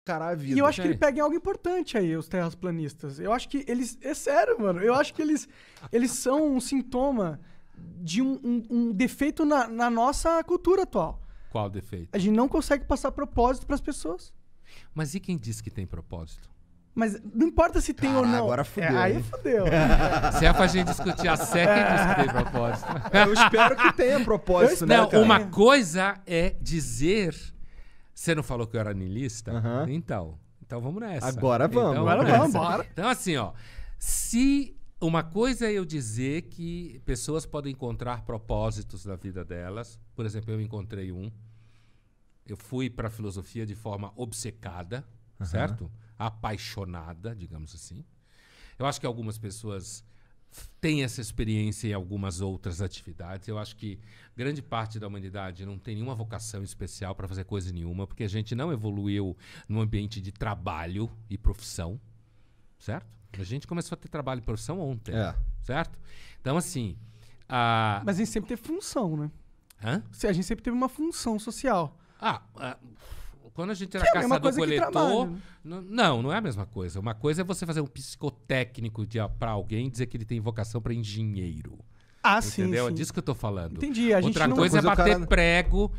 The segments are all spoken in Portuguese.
encarar a vida. E eu acho que ele pega em algo importante aí, os terraplanistas. Eu acho que eles... É sério, mano. Eu acho que eles são um sintoma de um defeito na nossa cultura atual. Qual defeito? A gente não consegue passar propósito pras pessoas. Mas e quem disse que tem propósito? Mas não importa se tem ou não. Agora fudeu. Aí hein? fudeu. Se é pra gente discutir a sé, quem disse que tem propósito? Eu espero que tenha propósito, né, Não, cara? uma coisa é dizer... Você não falou que eu era niilista? Aham. Então vamos nessa. Agora vamos. Então, Agora nessa. vamos, bora. Então assim, ó. Se uma coisa é eu dizer que pessoas podem encontrar propósitos na vida delas. Por exemplo, eu encontrei um. Eu fui para a filosofia de forma obcecada, certo? Apaixonada, digamos assim. Eu acho que algumas pessoas têm essa experiência em algumas outras atividades. Eu acho que grande parte da humanidade não tem nenhuma vocação especial para fazer coisa nenhuma, porque a gente não evoluiu no ambiente de trabalho e profissão, certo? A gente começou a ter trabalho e profissão ontem, certo? Então, assim... Mas a gente sempre teve função, né? Hã? A gente sempre teve uma função social. Quando a gente era Que é a mesma coisa que caçador-coletor... trabalho, Não é a mesma coisa. Uma coisa é você fazer um psicotécnico para alguém e dizer que ele tem vocação para engenheiro. Sim, Entendeu? sim. É disso que eu tô falando. Entendi. A gente Outra não... coisa é Coisa o bater cara- prego.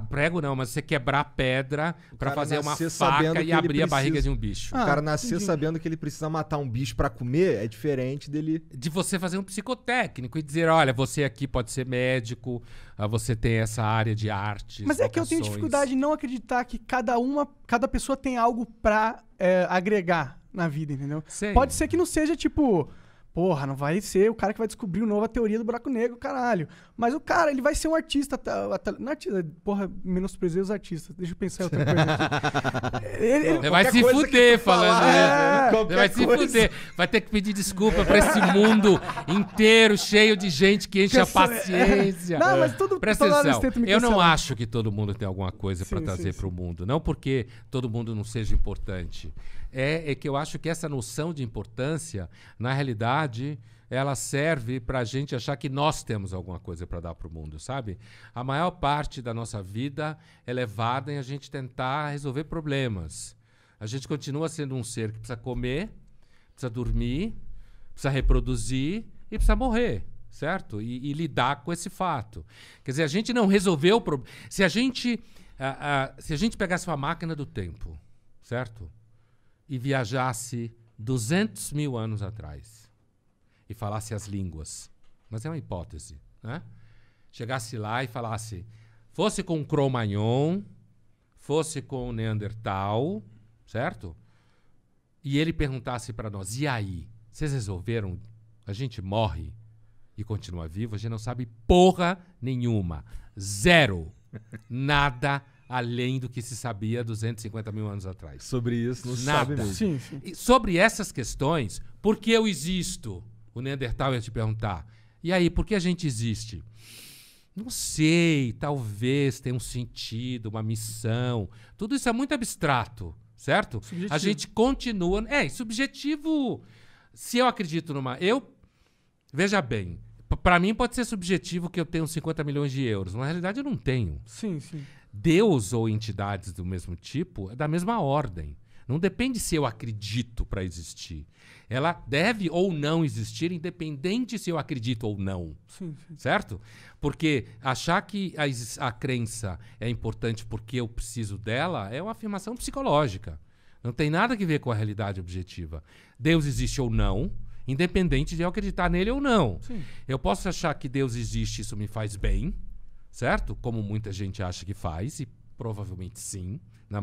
Prego não, mas você quebrar pedra pra cara fazer uma nascer sabendo faca que e ele abrir a barriga precisa. de um bicho. O cara nascer entendi. sabendo que ele precisa matar um bicho pra comer é diferente dele... De você fazer um psicotécnico e dizer, olha, você aqui pode ser médico, você tem essa área de artes. Mas é que eu tenho vocações. dificuldade em não acreditar que cada pessoa tem algo pra agregar na vida, entendeu? Sei. Pode ser que não seja tipo... Porra, não vai ser o cara que vai descobrir a teoria do buraco negro, caralho. Mas o cara, ele vai ser um artista. Não artista, porra, menosprezei os artistas. Deixa eu pensar em outra coisa aqui. Você vai Qualquer se coisa que fuder tu falando falar, isso. qualquer Você vai se coisa. fuder. Vai ter que pedir desculpa pra esse mundo inteiro, cheio de gente que enche a paciência. Não, mas tudo... Presta toda hora eles atenção. tentam me Eu não cancelar. acho que todo mundo tem alguma coisa pra Sim, trazer sim, pro mundo. Não porque todo mundo não seja importante. É que eu acho que essa noção de importância, na realidade... ela serve pra gente achar que nós temos alguma coisa pra dar pro mundo, sabe? A maior parte da nossa vida é levada em a gente tentar resolver problemas. A gente continua sendo um ser que precisa comer, precisa dormir, precisa reproduzir e precisa morrer, certo? E lidar com esse fato. Quer dizer, a gente não resolveu o problema. Se a gente pegasse uma máquina do tempo, certo? E viajasse 200 mil anos atrás, e falasse as línguas, mas é uma hipótese, né? Chegasse lá e falasse, fosse com o Cro-Magnon, fosse com o Neandertal, certo? E ele perguntasse para nós, e aí, vocês resolveram? A gente morre e continua vivo? A gente não sabe porra nenhuma. Zero. Nada além do que se sabia 250 mil anos atrás. Sobre isso, não se Nada. sabe mesmo. Sim, sim. E sobre essas questões, por que eu existo? O Neandertal ia te perguntar. E aí, por que a gente existe? Não sei, talvez tenha um sentido, uma missão. Tudo isso é muito abstrato, certo? Subjetivo. A gente continua... subjetivo... Se eu acredito numa... Veja bem, para mim pode ser subjetivo que eu tenho 50 milhões de euros. Na realidade, eu não tenho. Sim, sim. Deus ou entidades do mesmo tipo é da mesma ordem. Não depende se eu acredito para existir. Ela deve ou não existir, independente se eu acredito ou não. Sim, sim. Certo? Porque achar que a crença é importante porque eu preciso dela é uma afirmação psicológica. Não tem nada a ver com a realidade objetiva. Deus existe ou não, independente de eu acreditar nele ou não. Sim. Eu posso achar que Deus existe, isso me faz bem, certo? Como muita gente acha que faz, e provavelmente sim, na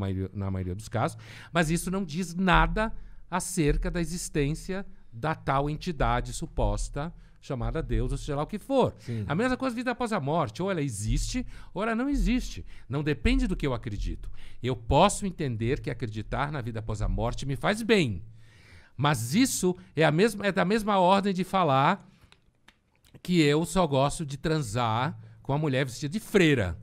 maioria dos casos, mas isso não diz nada acerca da existência da tal entidade suposta chamada Deus, ou seja lá o que for. Sim. A mesma coisa vida após a morte, ou ela existe, ou ela não existe. Não depende do que eu acredito. Eu posso entender que acreditar na vida após a morte me faz bem, mas isso é da mesma ordem de falar que eu só gosto de transar com a mulher vestida de freira.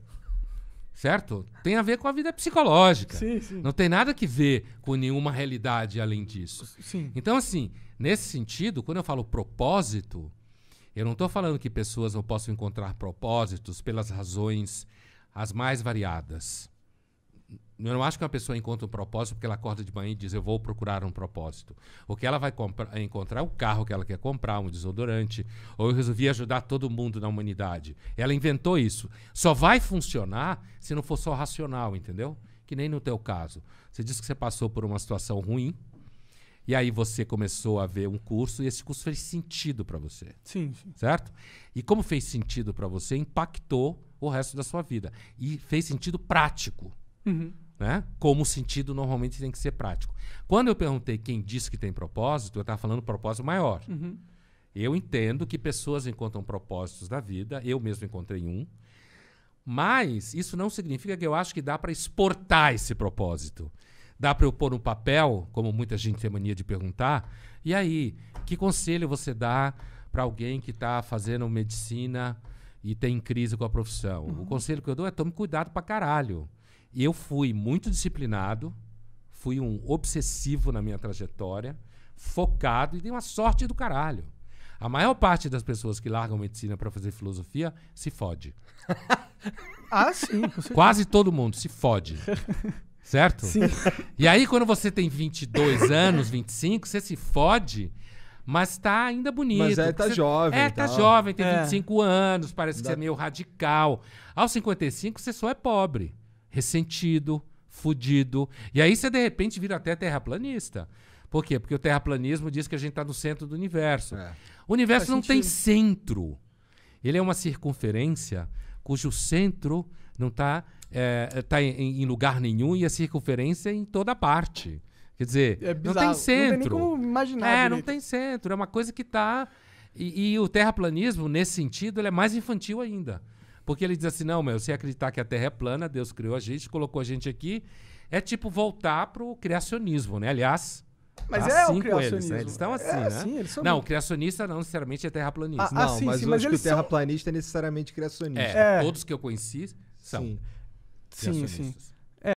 Certo? Tem a ver com a vida psicológica. Sim, sim. Não tem nada que ver com nenhuma realidade além disso. Sim. Então, assim, nesse sentido, quando eu falo propósito, eu não estou falando que pessoas não possam encontrar propósitos pelas razões as mais variadas. Eu não acho que uma pessoa encontra um propósito porque ela acorda de manhã e diz, eu vou procurar um propósito. O que ela vai encontrar é o carro que ela quer comprar, um desodorante, ou eu resolvi ajudar todo mundo na humanidade. Ela inventou isso. Só vai funcionar se não for só racional, entendeu? Que nem no teu caso. Você disse que você passou por uma situação ruim, e aí você começou a ver um curso, e esse curso fez sentido para você. Sim, sim. Certo? E como fez sentido para você, impactou o resto da sua vida. E fez sentido prático. Uhum. Né? Como o sentido normalmente tem que ser prático. Quando eu perguntei quem disse que tem propósito, eu estava falando propósito maior. Uhum. Eu entendo que pessoas encontram propósitos da vida, eu mesmo encontrei um, mas isso não significa que eu acho que dá para exportar esse propósito. Dá para eu pôr no papel, como muita gente tem mania de perguntar, e aí, que conselho você dá para alguém que está fazendo medicina e tem crise com a profissão? O conselho que eu dou é tome cuidado pra caralho. Eu fui muito disciplinado, fui um obsessivo na minha trajetória, focado e dei uma sorte do caralho. A maior parte das pessoas que largam medicina para fazer filosofia se fode. Ah, sim, com certeza. Quase todo mundo se fode. Certo? Sim. E aí, quando você tem 22 anos, 25, você se fode, mas tá ainda bonito. Mas tá jovem. Tá jovem, tem É. 25 anos, parece que você é meio radical. Aos 55, você só é pobre, ressentido, fudido. E aí você, de repente, vira até terraplanista. Por quê? Porque o terraplanismo diz que a gente tá no centro do universo. É. O universo Faz não tem sentido. centro. Ele é uma circunferência cujo centro não tá em lugar nenhum e a circunferência em toda parte. Quer dizer, É não bizarro. tem Não tem nem centro. como imaginar Não direito. tem centro. É uma coisa que tá... E o terraplanismo, nesse sentido, ele é mais infantil ainda. Porque ele diz assim, não, meu, você acreditar que a Terra é plana, Deus criou a gente, colocou a gente aqui, é tipo voltar pro criacionismo, né? Aliás, Mas tá é assim o com eles, criacionismo. né? Eles estão assim, É, né? sim, eles são Não, o muito- criacionista não necessariamente é terraplanista. Ah, Não, sim, mas sim, eu mas acho que o eles são- terraplanista é necessariamente criacionista. É, É. todos que eu conheci são Sim. Sim, sim. criacionistas.